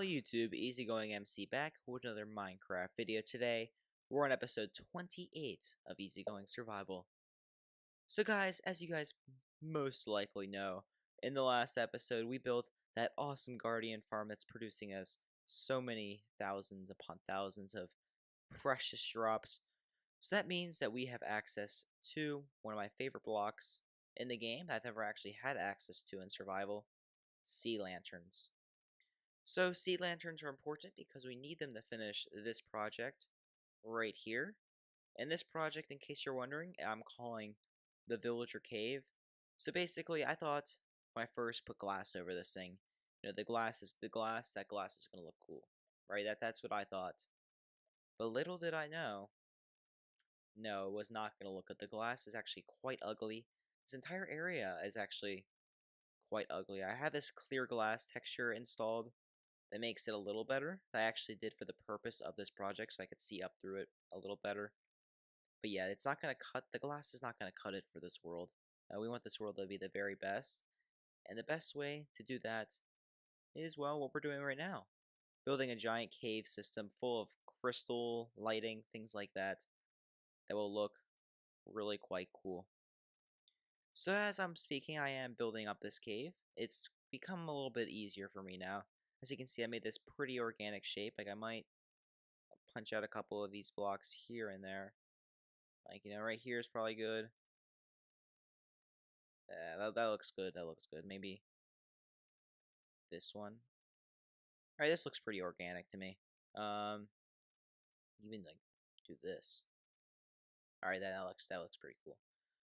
Hello YouTube, EasyGoingMC back with another Minecraft video today. We're on episode 28 of EasyGoing Survival. So guys, as you guys most likely know, in the last episode we built that awesome guardian farm that's producing us so many thousands upon thousands of precious drops. So that means that we have access to one of my favorite blocks in the game that I've never actually had access to in survival, sea lanterns. So sea lanterns are important because we need them to finish this project right here. And this project, in case you're wondering, I'm calling the Villager Cave. So basically, I thought when I first put glass over this thing, the glass is that glass is gonna look cool, right? That's what I thought. But little did I know, no, it was not gonna look good. The glass is actually quite ugly. This entire area is actually quite ugly. I have this clear glass texture installed that makes it a little better. That I actually did for the purpose of this project so I could see up through it a little better. But yeah, it's not going to cut, the glass is not going to cut it for this world. We want this world to be the very best. And the best way to do that is, well, what we're doing right now. Building a giant cave system full of crystal, lighting, things like that. That will look really quite cool. So as I'm speaking, I am building up this cave. It's become a little bit easier for me now. As you can see, I made this pretty organic shape. Like, I might punch out a couple of these blocks here and there. Like, right here is probably good. Yeah, that looks good. That looks good. Maybe this one. Alright, this looks pretty organic to me. Even, like, do this. Alright, that looks pretty cool.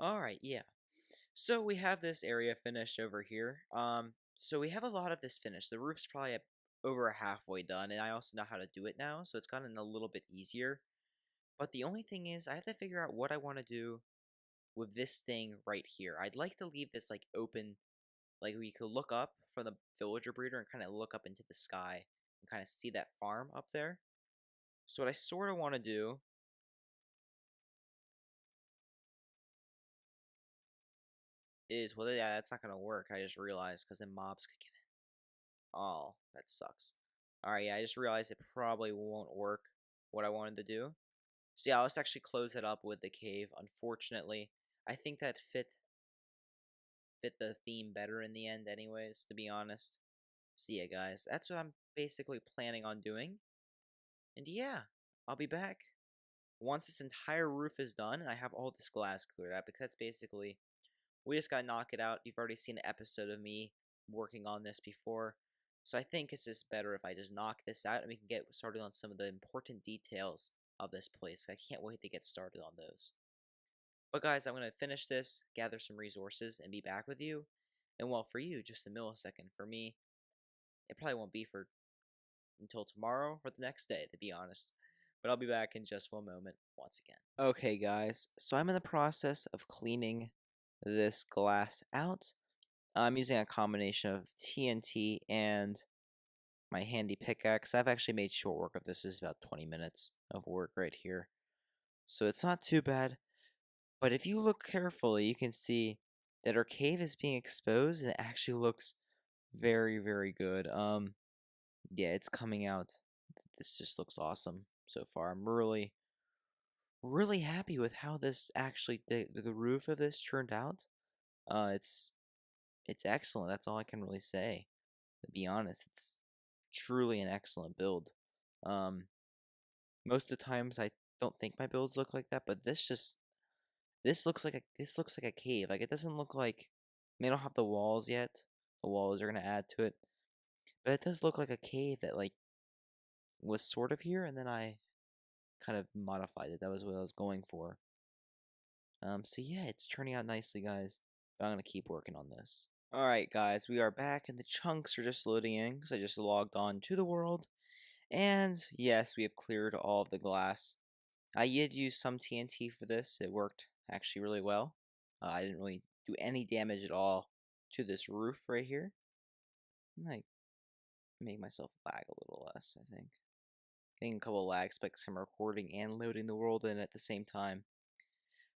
Alright, yeah. So we have this area finished over here. So we have a lot of this finished. The roof's probably over halfway done, and I also know how to do it now, so it's gotten a little bit easier. But the only thing is, I have to figure out what I want to do with this thing right here. I'd like to leave this, like, open, like, we could look up from the villager breeder and kind of look up into the sky and kind of see that farm up there. So what I sort of want to do is, well, yeah, that's not going to work. I just realized, because then mobs could get in. Oh, that sucks. Alright, yeah, I just realized it probably won't work what I wanted to do. So yeah, let's actually close it up with the cave. Unfortunately, I think that fit the theme better in the end anyways, to be honest. So yeah, guys, that's what I'm basically planning on doing. And yeah, I'll be back once this entire roof is done and I have all this glass cleared out, because that's basically, we just gotta knock it out. You've already seen an episode of me working on this before, so I think it's just better if I just knock this out and we can get started on some of the important details of this place. I can't wait to get started on those. But guys, I'm going to finish this, gather some resources, and be back with you. And well, for you, just a millisecond. For me, it probably won't be for until tomorrow or the next day, to be honest. But I'll be back in just one moment once again. Okay, guys, so I'm in the process of cleaning this glass out. I'm using a combination of TNT and my handy pickaxe. I've actually made short work of this. This is about 20 minutes of work right here. So it's not too bad. But if you look carefully, you can see that our cave is being exposed, and it actually looks very, very good. Yeah, it's coming out. This just looks awesome so far. I'm really, really happy with how this actually, the roof of this turned out. It's excellent. That's all I can really say. To be honest, it's truly an excellent build. Most of the times I don't think my builds look like that, but this looks like a cave. Like, it doesn't look like, they don't have the walls yet. The walls are gonna add to it, but it does look like a cave that, like, was sort of here, and then I kind of modified it. That was what I was going for. So yeah, it's turning out nicely, guys. But I'm gonna keep working on this. Alright, guys, we are back, and the chunks are just loading in because I just logged on to the world. And yes, we have cleared all of the glass. I did use some TNT for this. It worked actually really well. I didn't really do any damage at all to this roof right here. I might make myself lag a little less, I think. Getting a couple of lag spikes from recording and loading the world in at the same time.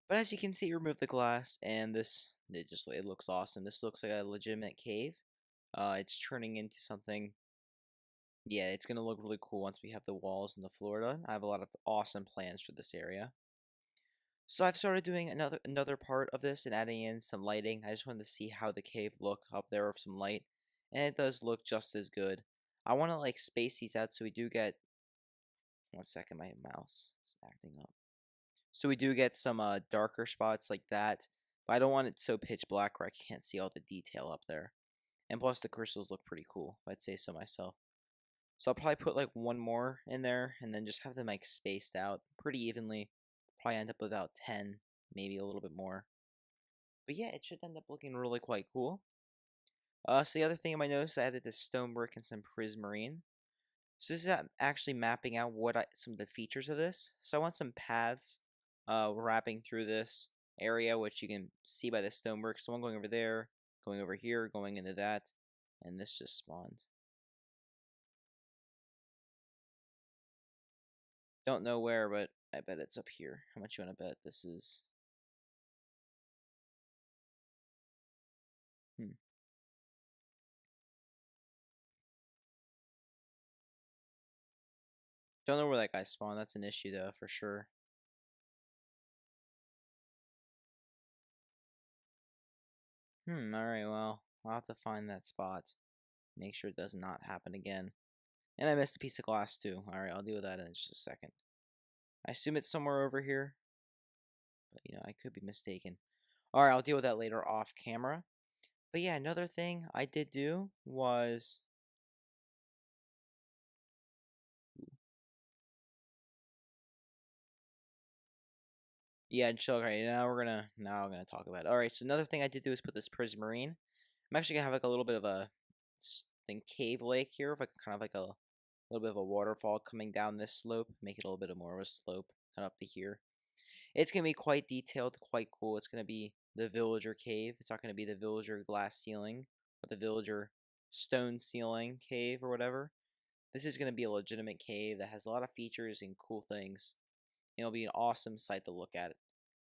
But as you can see, remove the glass, and it looks awesome. This looks like a legitimate cave. It's turning into something Yeah, it's gonna look really cool once we have the walls and the floor done. I have a lot of awesome plans for this area. So I've started doing another part of this and adding in some lighting. I just wanted to see how the cave look up there with some light, and it does look just as good. I want to like space these out so we do get. One second, my mouse is acting up. So we do get some darker spots like that, but I don't want it so pitch black where I can't see all the detail up there. And plus the crystals look pretty cool, if I'd say so myself. So I'll probably put like one more in there and then just have them like spaced out pretty evenly. Probably end up with about 10, maybe a little bit more. But yeah, it should end up looking really quite cool. So the other thing I might notice, I added this stone brick and some prismarine. So this is actually mapping out some of the features of this. So I want some paths wrapping through this area, which you can see by the stonework. So one going over there, going over here, going into that, and this just spawned. Don't know where, but I bet it's up here. How much you want to bet this is? Don't know where that guy spawned. That's an issue though, for sure. Alright, well, I'll have to find that spot. Make sure it does not happen again. And I missed a piece of glass too. Alright, I'll deal with that in just a second. I assume it's somewhere over here, but I could be mistaken. Alright, I'll deal with that later off camera. But yeah, another thing I did do was... Yeah, chill. Okay, now I'm gonna talk about it. Alright, so another thing I did do is put this prismarine. I'm actually gonna have like a little bit of a cave lake here, with like kind of like a little bit of a waterfall coming down this slope, make it a little bit more of a slope, kind of up to here. It's going to be quite detailed, quite cool. It's going to be the villager cave. It's not going to be the villager glass ceiling or the villager stone ceiling cave or whatever. This is going to be a legitimate cave that has a lot of features and cool things. It'll be an awesome sight to look at.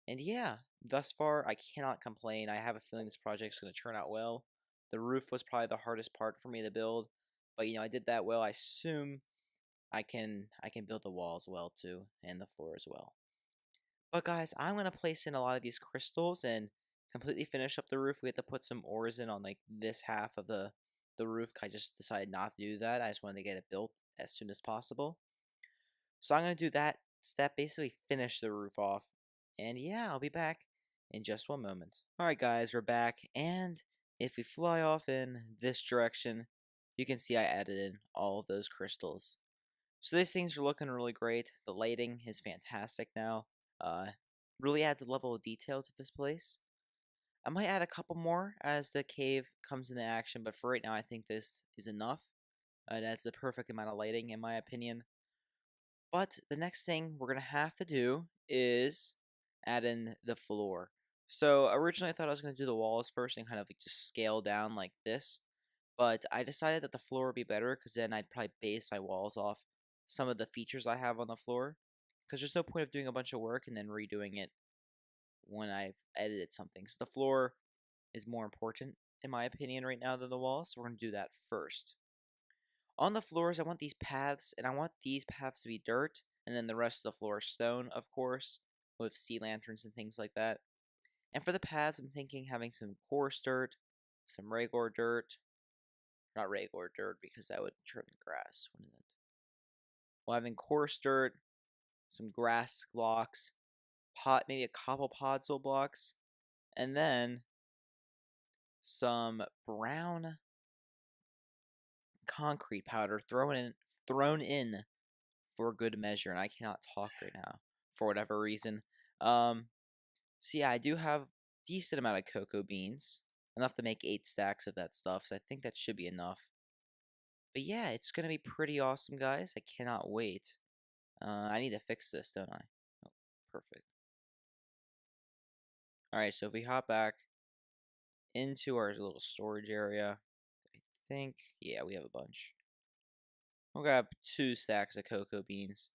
And yeah, thus far, I cannot complain. I have a feeling this project's going to turn out well. The roof was probably the hardest part for me to build, but I did that well. I assume I can build the wall as well too, and the floor as well. But guys, I'm gonna place in a lot of these crystals and completely finish up the roof. We have to put some ores in on like this half of the roof. I just decided not to do that. I just wanted to get it built as soon as possible. So I'm gonna do that step, basically finish the roof off. And yeah, I'll be back in just one moment. Alright guys, we're back, and if we fly off in this direction, you can see I added in all of those crystals. So these things are looking really great. The lighting is fantastic now. Uh, really adds a level of detail to this place. I might add a couple more as the cave comes into action, but for right now I think this is enough. That's the perfect amount of lighting in my opinion. But the next thing we're going to have to do is add in the floor. So originally I thought I was going to do the walls first and kind of like just scale down like this. But I decided that the floor would be better because then I'd probably base my walls off some of the features I have on the floor. Because there's no point of doing a bunch of work and then redoing it when I've edited something. So the floor is more important, in my opinion, right now than the walls. So we're going to do that first. On the floors, I want these paths, and I want these paths to be dirt, and then the rest of the floor is stone, of course, with sea lanterns and things like that. And for the paths, I'm thinking having some coarse dirt, some regular dirt, not regular dirt because that would turn the grass, wouldn't it? Well, having coarse dirt, some grass blocks, maybe a couple podzol blocks, and then some brown concrete powder thrown in for good measure. And I cannot talk right now for whatever reason. So yeah, I do have decent amount of cocoa beans, enough to make 8 stacks of that stuff. So I think that should be enough. But yeah, it's gonna be pretty awesome, guys. I cannot wait. I need to fix this, don't I? Oh, perfect. Alright, so if we hop back into our little storage area, I think, yeah, we have a bunch. We'll grab 2 stacks of cocoa beans.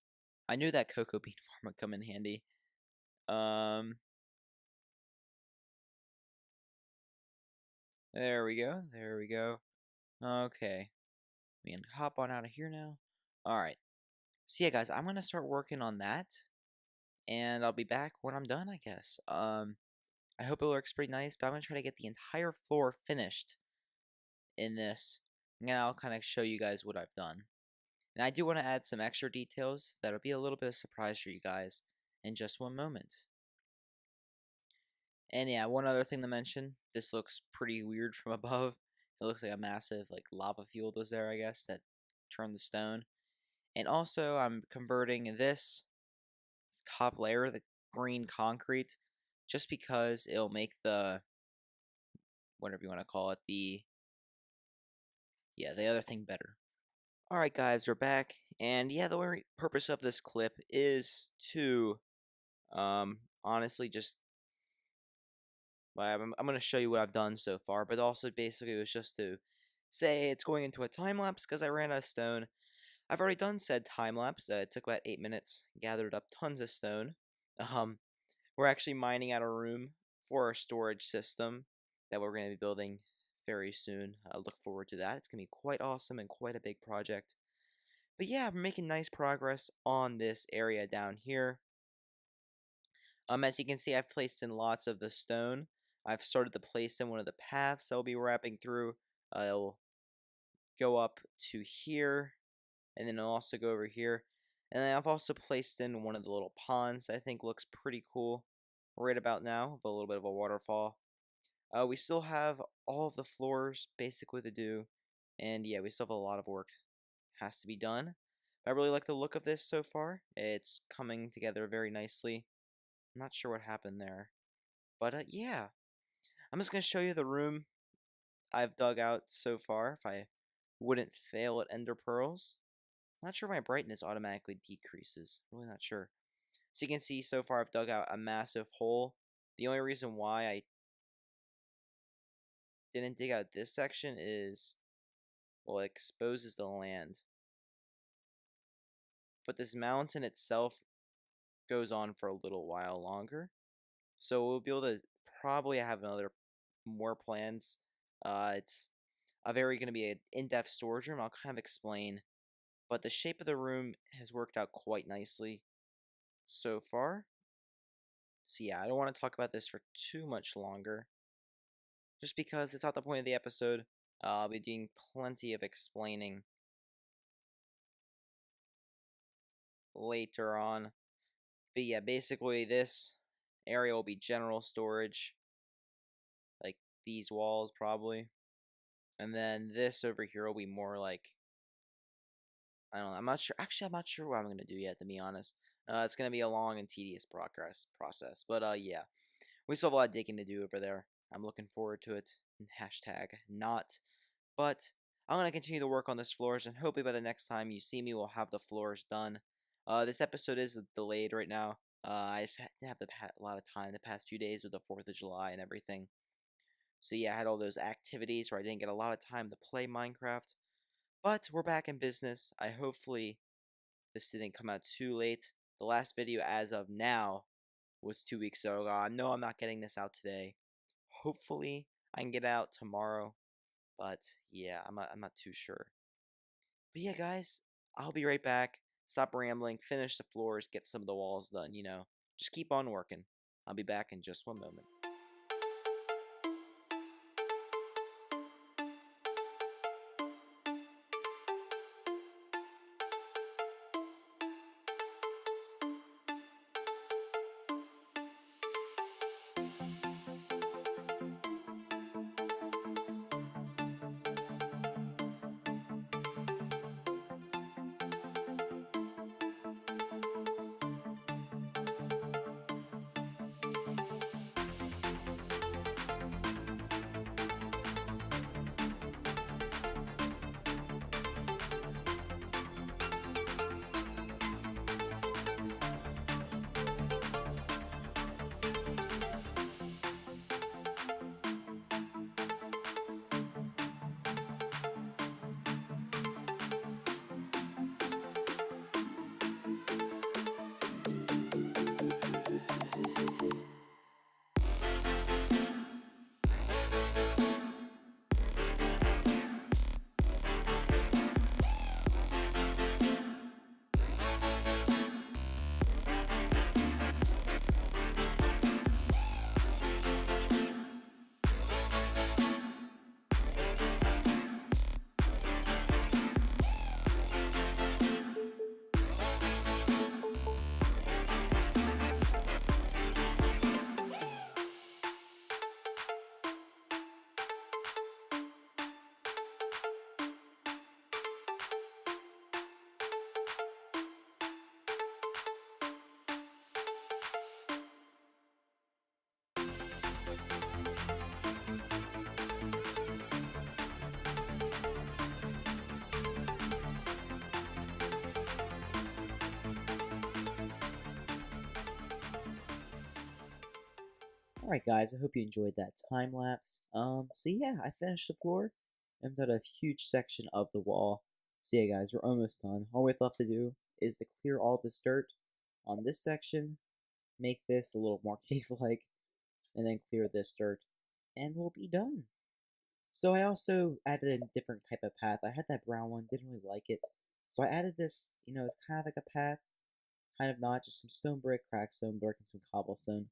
I knew that cocoa bean farm would come in handy. There we go, there we go. Okay. We can hop on out of here now. Alright. So yeah, guys, I'm going to start working on that. And I'll be back when I'm done, I guess. I hope it looks pretty nice, but I'm going to try to get the entire floor finished in this. And I'll kind of show you guys what I've done. And I do want to add some extra details that'll be a little bit of a surprise for you guys in just one moment. And yeah, one other thing to mention, this looks pretty weird from above. It looks like a massive like lava field was there, I guess, that turned the stone. And also, I'm converting this top layer, the green concrete, just because it'll make the, whatever you want to call it, the other thing better. Alright guys, we're back, and yeah, the only purpose of this clip is to, honestly just, I'm going to show you what I've done so far, but also basically it was just to say it's going into a time-lapse because I ran out of stone. I've already done said time-lapse, it took about 8 minutes, gathered up tons of stone. We're actually mining out a room for our storage system that we're going to be building very soon. I look forward to that. It's going to be quite awesome and quite a big project. But yeah, we're making nice progress on this area down here. As you can see, I've placed in lots of the stone. I've started to place in one of the paths that will be wrapping through. It'll go up to here, and then it'll also go over here. And then I've also placed in one of the little ponds I think looks pretty cool right about now, with a little bit of a waterfall. We still have all of the floors basically to do, and yeah, we still have a lot of work has to be done. I really like the look of this so far. It's coming together very nicely. I'm not sure what happened there, but yeah. I'm just going to show you the room I've dug out so far if I wouldn't fail at ender pearls. I'm not sure my brightness automatically decreases. Really not sure. So you can see so far I've dug out a massive hole. The only reason why I didn't dig out this section is, well, it exposes the land. But this mountain itself goes on for a little while longer. So we'll be able to probably have more plans. It's going to be an in-depth storage room. I'll kind of explain. But the shape of the room has worked out quite nicely so far. So yeah, I don't want to talk about this for too much longer. Just because it's not the point of the episode. I'll be doing plenty of explaining later on. But yeah, basically this area will be general storage. Like these walls probably. And then this over here will be more like, I don't know, I'm not sure. Actually, I'm not sure what I'm going to do yet, to be honest. It's going to be a long and tedious process. But yeah, we still have a lot of digging to do over there. I'm looking forward to it. Hashtag not. But I'm going to continue to work on this floors, and hopefully by the next time you see me, we'll have the floors done. This episode is delayed right now. I just didn't have a lot of time the past few days with the 4th of July and everything. So yeah, I had all those activities where I didn't get a lot of time to play Minecraft. But we're back in business. Hopefully this didn't come out too late. The last video as of now was 2 weeks ago. No, I'm not getting this out today. Hopefully I can get it out tomorrow. But yeah, I'm not too sure. But yeah, guys, I'll be right back. Stop rambling, finish the floors, get some of the walls done, you know. Just keep on working. I'll be back in just one moment. Alright guys, I hope you enjoyed that time lapse. So yeah, I finished the floor and done a huge section of the wall. So yeah guys, we're almost done. All we have left to do is to clear all this dirt on this section, make this a little more cave-like, and then clear this dirt, and we'll be done. So I also added a different type of path. I had that brown one, didn't really like it. So I added this, it's kind of like a path, kind of not, just some stone brick, cracked stone brick, and some cobblestone.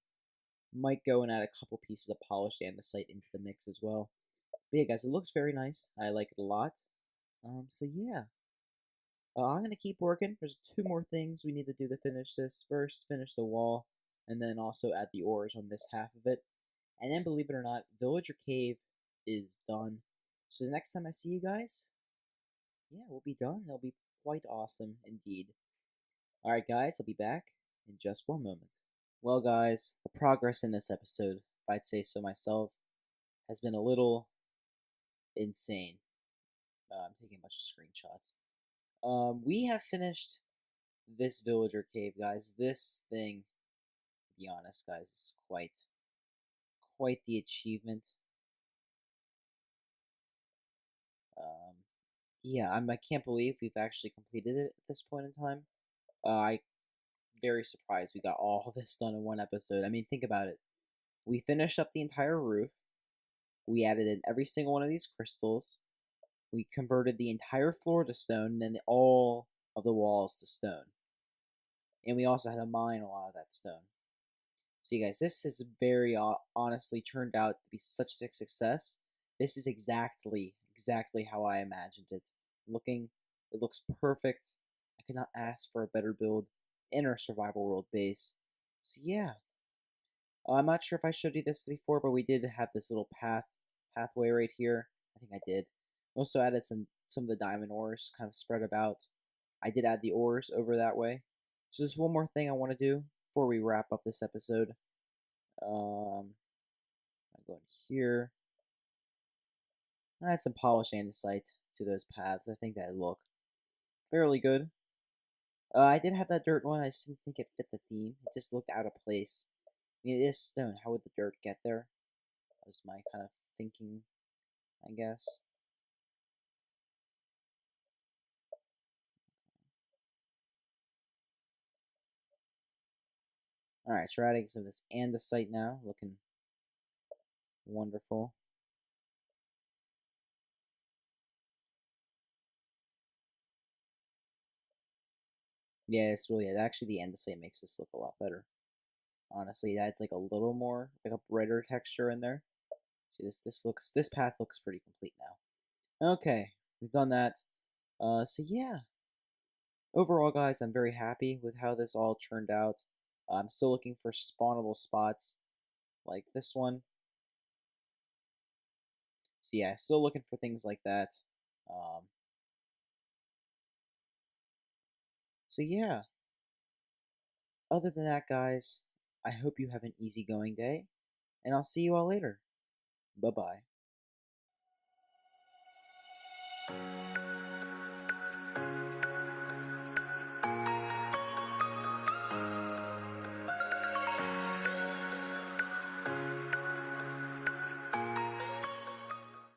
Might go and add a couple pieces of polished andesite into the mix as well. But yeah, guys, it looks very nice. I like it a lot. So yeah. I'm gonna keep working. There's 2 more things we need to do to finish this. First, finish the wall, and then also add the ores on this half of it. And then, believe it or not, Villager Cave is done. So the next time I see you guys, yeah, we'll be done. It'll be quite awesome indeed. Alright guys, I'll be back in just one moment. Well guys, the progress in this episode, if I'd say so myself, has been a little insane. I'm taking a bunch of screenshots. We have finished this villager cave, guys. This thing, to be honest, guys, is quite the achievement. Yeah, I can't believe we've actually completed it at this point in time. I'm very surprised we got all this done in one episode. I mean, think about it. We finished up the entire roof. We added in every single one of these crystals. We converted the entire floor to stone, and then all of the walls to stone. And we also had to mine a lot of that stone. So you guys, this has very honestly turned out to be such a success. This is exactly how I imagined it. It looks perfect. I could not ask for a better build in our survival world base. So yeah, I'm not sure if I showed you this before, but we did have this little pathway right here. I think I did. Also added some of the diamond ores kind of spread about. I did add the ores over that way. So there's one more thing I want to do before we wrap up this episode. I go in here. I add some polished andesite to those paths. I think that look fairly good. I did have that dirt one. I just didn't think it fit the theme. It just looked out of place. I mean, it is stone. How would the dirt get there? That was my kind of thinking, I guess. Alright, so we're adding some of this andesite now. Looking wonderful. Yeah, it's really, actually the andesite makes this look a lot better. Honestly, that's like a little more, like a brighter texture in there. See, this path looks pretty complete now. Okay, we've done that. So yeah. Overall, guys, I'm very happy with how this all turned out. I'm still looking for spawnable spots like this one. So yeah, still looking for things like that. Um, so yeah, other than that, guys, I hope you have an easygoing day, and I'll see you all later. Bye-bye.